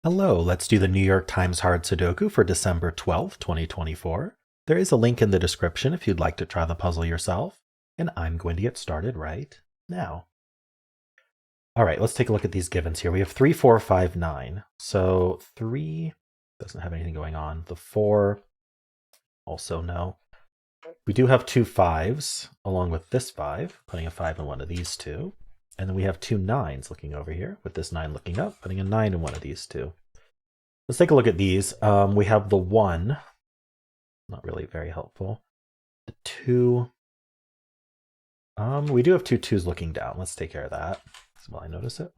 Hello, let's do the New York Times Hard Sudoku for December 12th, 2024. There is a link in the description if you'd like to try the puzzle yourself, and I'm going to get started right now. All right, let's take a look at these givens here. We have 3, 4, 5, 9. So 3 doesn't have anything going on. The 4, also no. We do have two 5s along with this 5, putting a 5 in one of these two. And then we have two 9s looking over here, with this 9 looking up, putting a 9 in one of these two. Let's take a look at these. We have the 1, not really very helpful. The 2, we do have two 2s looking down. Let's take care of that while I notice it.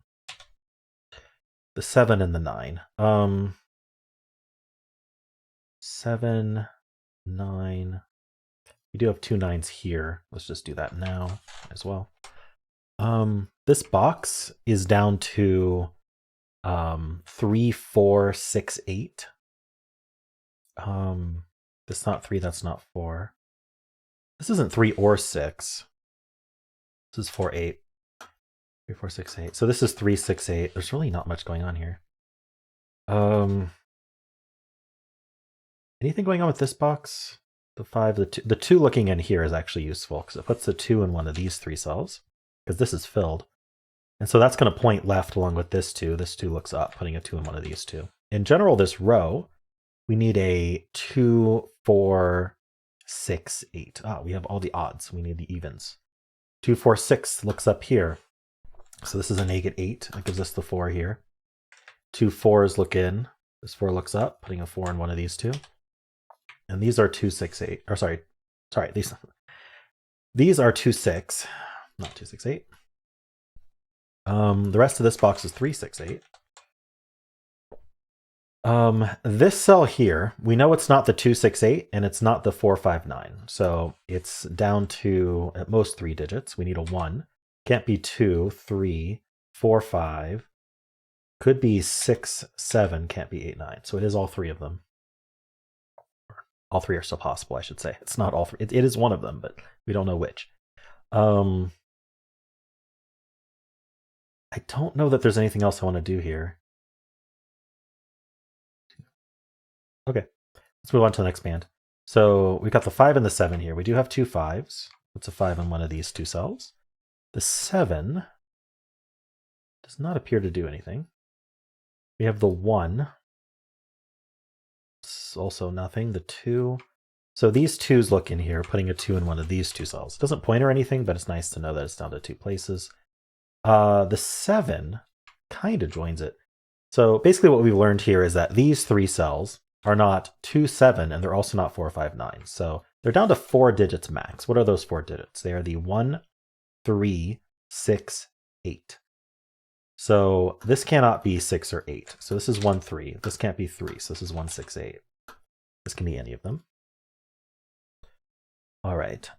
The 7 and the 9. 7, 9. We do have two 9s here. Let's just do that now as well. This box is down to 3, 4, 6, 8. That's not 3, that's not 4. This isn't 3 or 6. This is 4, 8. 3, 4, 6, 8. So this is 3, 6, 8. There's really not much going on here. Anything going on with this box? The 5, the 2 looking in here is actually useful because it puts the 2 in one of these 3 cells because this is filled. And so that's going to point left along with this 2. This 2 looks up, putting a 2 in one of these 2. In general, this row, we need a 2, 4, 6, 8. We have all the odds. We need the evens. 2, 4, 6 looks up here. So this is a -8. That gives us the 4 here. 2 4s look in. This 4 looks up, putting a 4 in one of these 2. And these are 2, 6, 8. Or sorry, these are 2, 6. Not 2, 6, 8. The rest of this box is 3, 6, 8. This cell here, we know it's not the 2, 6, 8, and it's not the 4, 5, 9. So it's down to at most 3 digits. We need a 1. Can't be 2, 3, 4, 5. Could be 6, 7. Can't be 8, 9. So it is all 3 of them. All 3 are still possible, I should say. It's not all 3. It is one of them, but we don't know which. I don't know that there's anything else I want to do here. Okay, let's move on to the next band. So we've got the 5 and the 7 here. We do have two 5s. What's a 5 in one of these 2 cells? The 7 does not appear to do anything. We have the 1. It's also nothing. The 2. So these 2s look in here, putting a 2 in one of these 2 cells. It doesn't point or anything, but it's nice to know that it's down to 2 places. The 7 kind of joins it. So basically what we've learned here is that these 3 cells are not 2, 7, and they're also not 4, 5, 9. So they're down to 4 digits max. What are those 4 digits? They are the 1, 3, 6, 8. So this cannot be 6 or 8. So this is 1, 3. This can't be 3. So this is 1, 6, 8. This can be any of them. All right.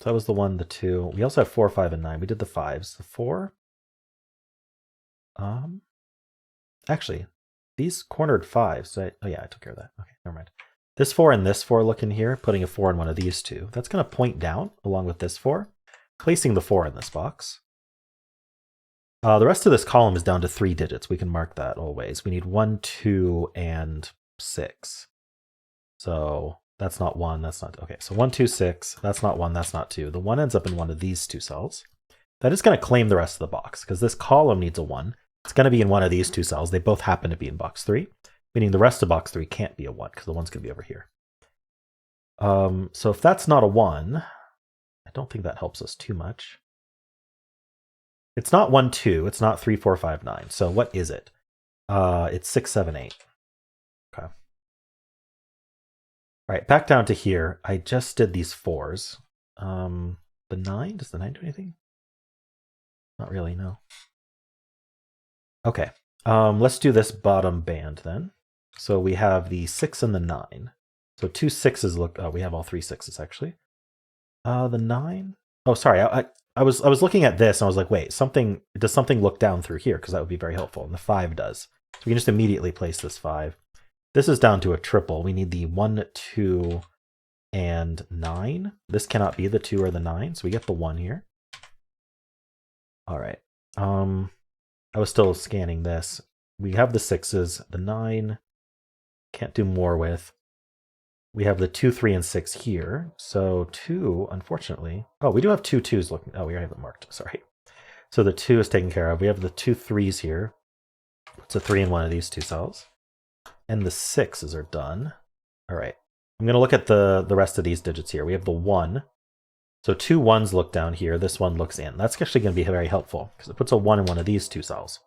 So that was the 1, the 2. We also have 4, 5, and 9. We did the 5s. The 4. Actually, these cornered 5s. So oh yeah, I took care of that. Okay, never mind. This 4 and this 4 look in here, putting a 4 in one of these 2. That's going to point down along with this 4, placing the 4 in this box. The rest of this column is down to 3 digits. We can mark that always. We need 1, 2, and 6. So that's not 1. That's not okay. So 1, 2, 6. That's not 1. That's not 2. The 1 ends up in one of these 2 cells. That is going to claim the rest of the box because this column needs a 1. It's going to be in one of these 2 cells. They both happen to be in box 3, meaning the rest of box 3 can't be a 1 because the 1's going to be over here. So if that's not a 1, I don't think that helps us too much. It's not 1, 2. It's not 3, 4, 5, 9. So what is it? It's 6, 7, 8. Okay. All right, back down to here. I just did these 4s. The 9? Does the 9 do anything? Not really, no. Okay, let's do this bottom band then. So we have the 6 and the 9. So 2 6s look. Oh, we have all 3 6s actually. The 9. Oh, sorry. I was looking at this and I was like, wait, does something look down through here? Because that would be very helpful. And the 5 does. So we can just immediately place this 5. This is down to a triple. We need the 1, 2, and 9. This cannot be the 2 or the 9, so we get the 1 here. All right. I was still scanning this. We have the 6s, the 9, can't do more with. We have the 2, 3, and 6 here. So 2, unfortunately. Oh, we do have 2 2s looking. Oh, we already have it marked. Sorry. So the 2 is taken care of. We have the 2 3s here. It's a 3 in one of these 2 cells. And the 6s are done. All right. I'm going to look at the rest of these digits here. We have the 1. So 2 1s look down here. This one looks in. That's actually going to be very helpful because it puts a 1 in one of these 2 cells.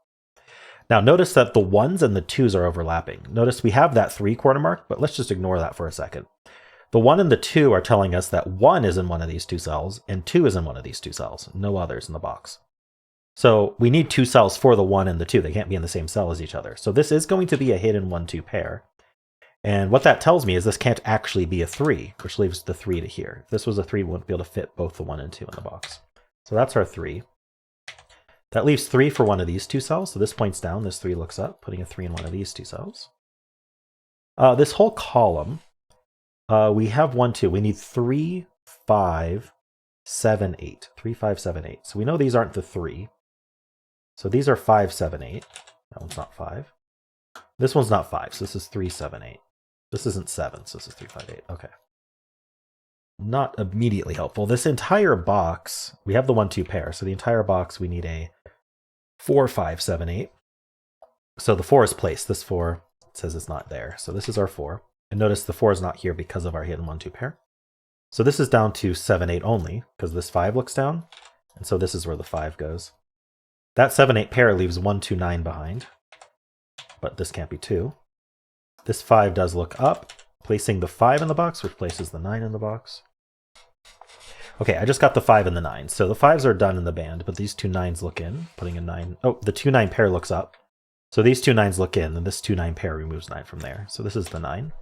Now notice that the 1s and the 2s are overlapping. Notice we have that 3 corner mark, but let's just ignore that for a second. The 1 and the 2 are telling us that 1 is in one of these 2 cells and 2 is in one of these 2 cells. No others in the box. So we need 2 cells for the 1 and the 2. They can't be in the same cell as each other. So this is going to be a hidden 1-2 pair. And what that tells me is this can't actually be a 3, which leaves the 3 to here. If this was a 3, we wouldn't be able to fit both the 1 and 2 in the box. So that's our 3. That leaves 3 for one of these 2 cells. So this points down, this 3 looks up, putting a 3 in one of these 2 cells. This whole column, we have 1, 2. We need 3, 5, 7, 8. 3, 5, 7, 8. So we know these aren't the 3. So these are 5, 7, 8. That one's not 5. This one's not 5, so this is 3, 7, 8. This isn't 7, so this is 3, 5, 8. Okay. Not immediately helpful. This entire box, we have the 1, 2 pair. So the entire box, we need a 4, 5, 7, 8. So the 4 is placed. This 4 says it's not there. So this is our 4. And notice the 4 is not here because of our hidden 1, 2 pair. So this is down to 7, 8 only because this 5 looks down. And so this is where the 5 goes. That 7, 8 pair leaves 1, 2, 9 behind. But this can't be 2. This 5 does look up, placing the 5 in the box, which places the 9 in the box. Okay, I just got the 5 and the 9. So the 5s are done in the band, but these 2 9s look in, putting a 9. Oh, the 2 9 pair looks up. So these 2 9s look in, and this 2 9 pair removes 9 from there. So this is the 9.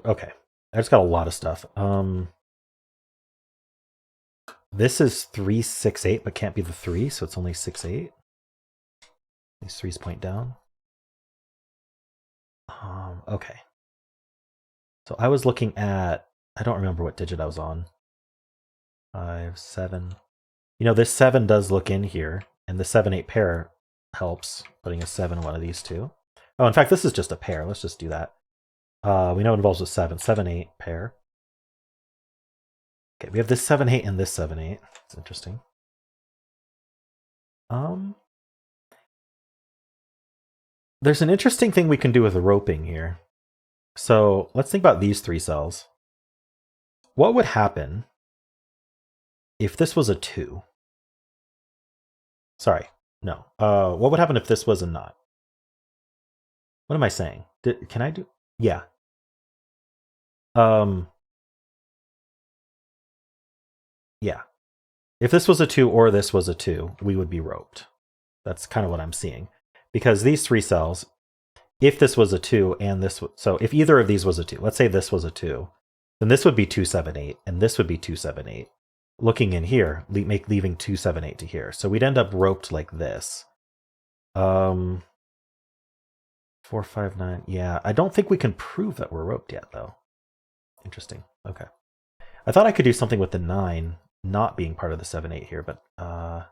Okay, I just got a lot of stuff. This is 3, 6, 8, but can't be the 3, so it's only 6, 8. These 3s point down. Okay. So I was looking at, I don't remember what digit I was on. 5, 7. You know, this 7 does look in here, and the 7, 8 pair helps, putting a 7 in one of these 2. Oh, in fact, this is just a pair. Let's just do that. We know it involves a 7. 7, 8 pair. Okay, we have this 7, 8 and this 7, 8. It's interesting. There's an interesting thing we can do with the roping here. So let's think about these 3 cells. What would happen if this was a 2? Sorry, no. What would happen if this was a not? What am I saying? Can I do? Yeah. Yeah. If this was a 2 or this was a 2, we would be roped. That's kind of what I'm seeing. Because these 3 cells, if this was a 2 and this, so if either of these was a 2, let's say this was a 2, then this would be 2, 7, 8, and this would be 2, 7, 8. Looking in here, leaving 2, 7, 8 to here. So we'd end up roped like this. 4, 5, 9. Yeah, I don't think we can prove that we're roped yet, though. Interesting. Okay. I thought I could do something with the 9 not being part of the 7, 8 here, but I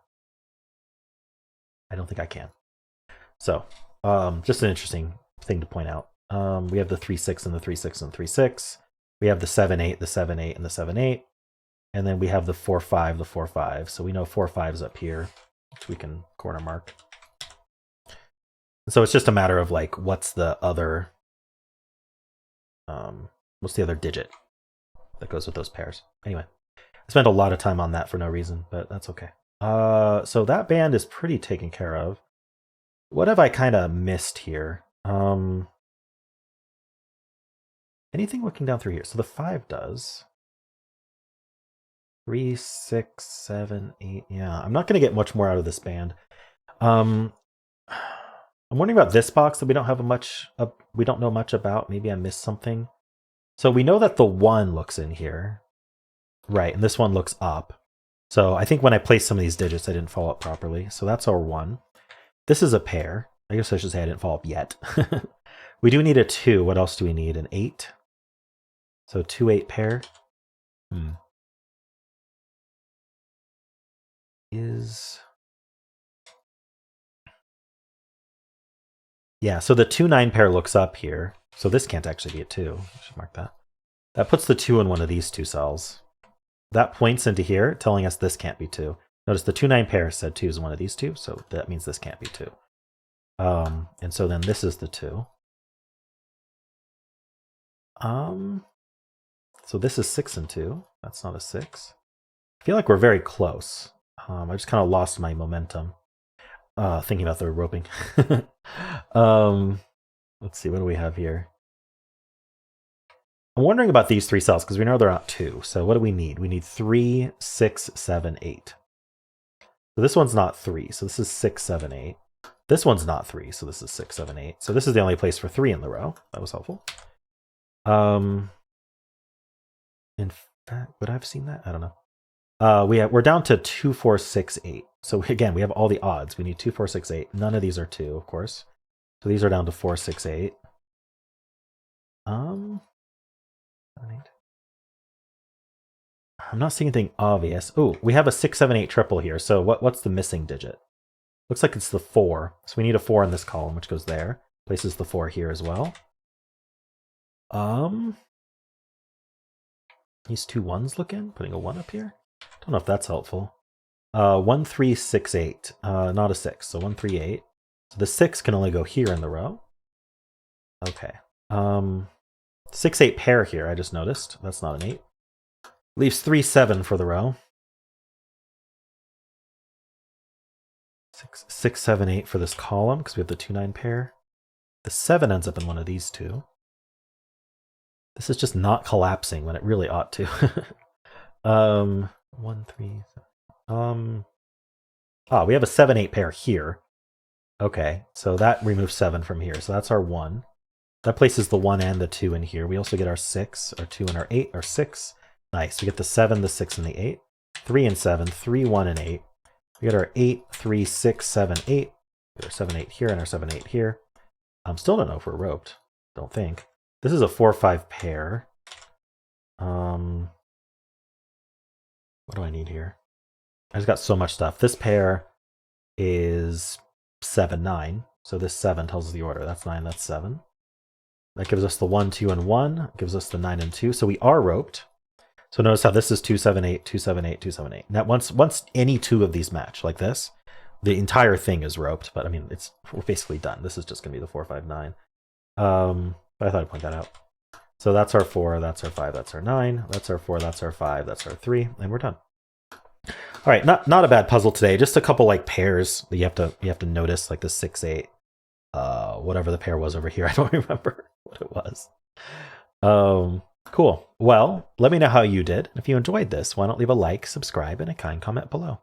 don't think I can. So, just an interesting thing to point out. We have the 3, 6 and the 3, 6 and the 3, 6. We have the 7, 8, the 7, 8, and the 7, 8. And then we have the 4, 5, the 4, 5. So we know 4, 5 is up here, which we can corner mark. So it's just a matter of like, what's the other digit that goes with those pairs? Anyway, I spent a lot of time on that for no reason, but that's okay. So that band is pretty taken care of. What have I kind of missed here? Anything looking down through here? So the 5 does. 3, 6, 7, 8. Yeah, I'm not going to get much more out of this band. I'm wondering about this box that we don't know much about. Maybe I missed something. So we know that the 1 looks in here. Right, and this one looks up. So I think when I placed some of these digits, I didn't fall up properly. So that's our 1. This is a pair. I guess I should say I didn't fall up yet. We do need a 2. What else do we need? An 8. So 2, 8 pair. Yeah, so the 2-9 pair looks up here. So this can't actually be a 2. I should mark that. That puts the 2 in one of these two cells. That points into here, telling us this can't be 2. Notice the 2-9 pair said 2 is one of these two, so that means this can't be 2. And so then this is the 2. So this is 6 and 2. That's not a 6. I feel like we're very close. I just kind of lost my momentum thinking about the roping. Let's see, what do we have here? I'm wondering about these 3 cells because we know they're not 2. So what do we need? We need 3, 6, 7, 8. So this one's not 3. So this is 6, 7, 8. This one's not 3. So this is 6, 7, 8. So this is the only place for 3 in the row. That was helpful. In fact, would I have seen that? I don't know. We're down to 2, 4, 6, 8. So again, we have all the odds. We need 2, 4, 6, 8. None of these are 2, of course. So these are down to 4, 6, 8. 7, 8. I'm not seeing anything obvious. Oh, we have a 6, 7, 8 triple here. So what's the missing digit? Looks like it's the 4. So we need a 4 in this column, which goes there. Places the 4 here as well. These 2 1s look in. Putting a 1 up here. Don't know if that's helpful. 1, 3, 6, 8. Not a 6. So 1, 3, 8. So the 6 can only go here in the row. Okay. 6, 8 pair here, I just noticed. That's not an 8. Leaves 3, 7 for the row. 6, 7, 8 for this column, because we have the 2, 9 pair. The 7 ends up in one of these two. This is just not collapsing when it really ought to. 1, 3, 7. We have a 7, 8 pair here. Okay, so that removes 7 from here. So that's our 1. That places the 1 and the 2 in here. We also get our 6, our 2 and our 8, our 6. Nice. We get the 7, the 6, and the 8. 3 and 7, 3, 1, and 8. We get our 8, 3, 6, 7, 8. We get our 7, 8 here and our 7, 8 here. Still don't know if we're roped. Don't think. This is a 4, 5 pair. What do I need here? I just got so much stuff. This pair is 7, 9. So this 7 tells us the order. That's 9, that's 7. That gives us the 1, 2, and 1. It gives us the 9 and 2. So we are roped. So notice how this is 2, 7, 8, 2, 7, 8, 2, 7, 8. Now once any 2 of these match like this, the entire thing is roped. But I mean, we're basically done. This is just going to be the 4, 5, 9. But I thought I'd point that out. So that's our 4, that's our 5, that's our 9, that's our 4, that's our 5, that's our 3, and we're done. All right, not a bad puzzle today. Just a couple like pairs that you have to notice, like the 6, 8, whatever the pair was over here. I don't remember what it was. Cool. Well, let me know how you did. If you enjoyed this, why don't leave a like, subscribe, and a kind comment below.